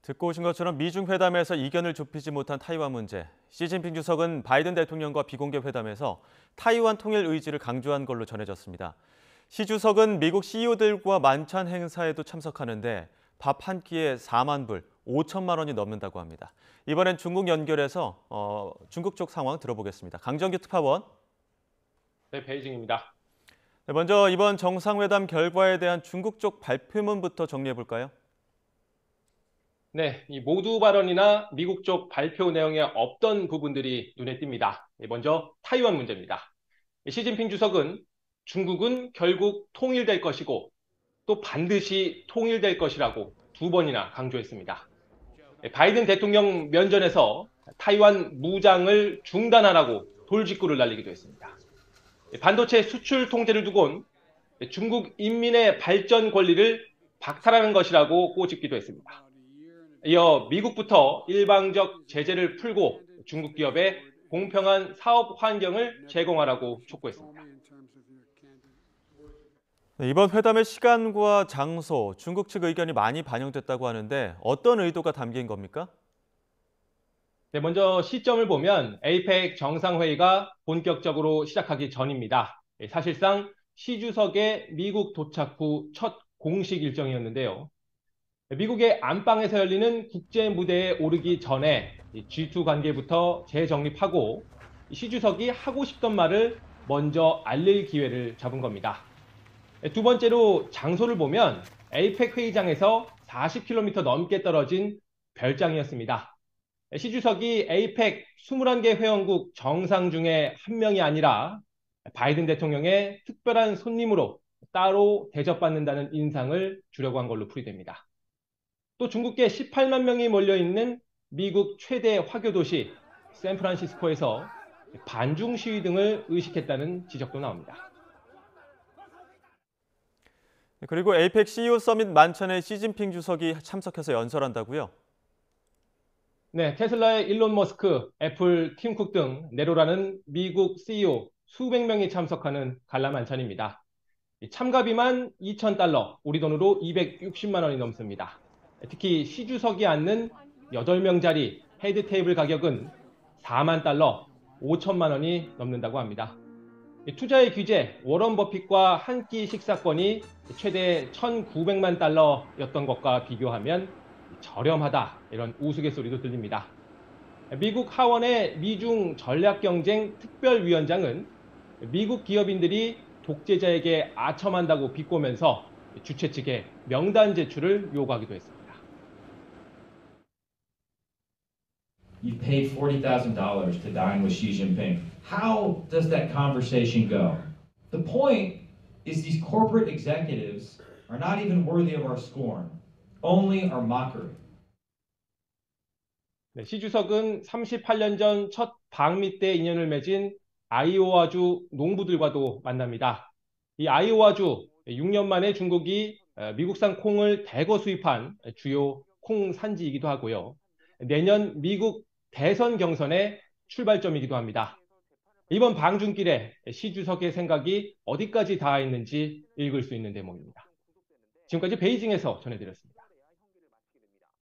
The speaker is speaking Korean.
듣고 오신 것처럼 미중 회담에서 이견을 좁히지 못한 타이완 문제. 시진핑 주석은 바이든 대통령과 비공개 회담에서 타이완 통일 의지를 강조한 걸로 전해졌습니다. 시 주석은 미국 CEO들과 만찬 행사에도 참석하는데 밥 한 끼에 4만 불, 5천만 원이 넘는다고 합니다. 이번엔 중국 연결해서 중국 쪽 상황 들어보겠습니다. 강정규 특파원. 네, 베이징입니다. 네, 먼저 이번 정상회담 결과에 대한 중국 쪽 발표문부터 정리해 볼까요? 네, 이 모두 발언이나 미국 쪽 발표 내용에 없던 부분들이 눈에 띕니다. 먼저 타이완 문제입니다. 시진핑 주석은 중국은 결국 통일될 것이고 또 반드시 통일될 것이라고 두 번이나 강조했습니다. 바이든 대통령 면전에서 타이완 무장을 중단하라고 돌직구를 날리기도 했습니다. 반도체 수출 통제를 두곤 중국 인민의 발전 권리를 박탈하는 것이라고 꼬집기도 했습니다. 이어 미국부터 일방적 제재를 풀고 중국 기업에 공평한 사업 환경을 제공하라고 촉구했습니다. 네, 이번 회담의 시간과 장소, 중국 측 의견이 많이 반영됐다고 하는데 어떤 의도가 담긴 겁니까? 네, 먼저 시점을 보면 에이펙 정상회의가 본격적으로 시작하기 전입니다. 사실상 시 주석의 미국 도착 후 첫 공식 일정이었는데요. 미국의 안방에서 열리는 국제 무대에 오르기 전에 G2 관계부터 재정립하고 시 주석이 하고 싶던 말을 먼저 알릴 기회를 잡은 겁니다. 두 번째로 장소를 보면 에이펙 회의장에서 40km 넘게 떨어진 별장이었습니다. 시 주석이 에이펙 21개 회원국 정상 중에 한 명이 아니라 바이든 대통령의 특별한 손님으로 따로 대접받는다는 인상을 주려고 한 걸로 풀이됩니다. 또 중국계 18만 명이 몰려있는 미국 최대 화교 도시 샌프란시스코에서 반중 시위 등을 의식했다는 지적도 나옵니다. 그리고 에이펙 CEO 서밋 만찬에 시진핑 주석이 참석해서 연설한다고요? 네, 테슬라의 일론 머스크, 애플 팀 쿡 등 내로라는 미국 CEO 수백 명이 참석하는 관람 만찬입니다. 참가비만 $2,000, 우리 돈으로 260만 원이 넘습니다. 특히 시 주석이 앉는 8명짜리 헤드 테이블 가격은 $4만, 5천만 원이 넘는다고 합니다. 투자의 규제, 워런 버핏과 한 끼 식사권이 최대 1,900만 달러였던 것과 비교하면 저렴하다, 이런 우스갯소리도 들립니다. 미국 하원의 미중 전략경쟁 특별위원장은 미국 기업인들이 독재자에게 아첨한다고 비꼬면서 주최 측에 명단 제출을 요구하기도 했습니다. You paid $40,000 to dine with Xi Jinping. How does that conversation go? The point is these corporate executives are not even worthy of our scorn, only our mockery. 네, 시 주석은 38년 전 첫 방미 때 인연을 맺은 아이오와주 농부들과도 만납니다. 이 아이오와주 6년 만에 중국이 미국산 콩을 대거 수입한 주요 콩 산지이기도 하고요. 내년 미국 대선 경선의 출발점이기도 합니다. 이번 방중길에 시 주석의 생각이 어디까지 닿아 있는지 읽을 수 있는 대목입니다. 지금까지 베이징에서 전해드렸습니다.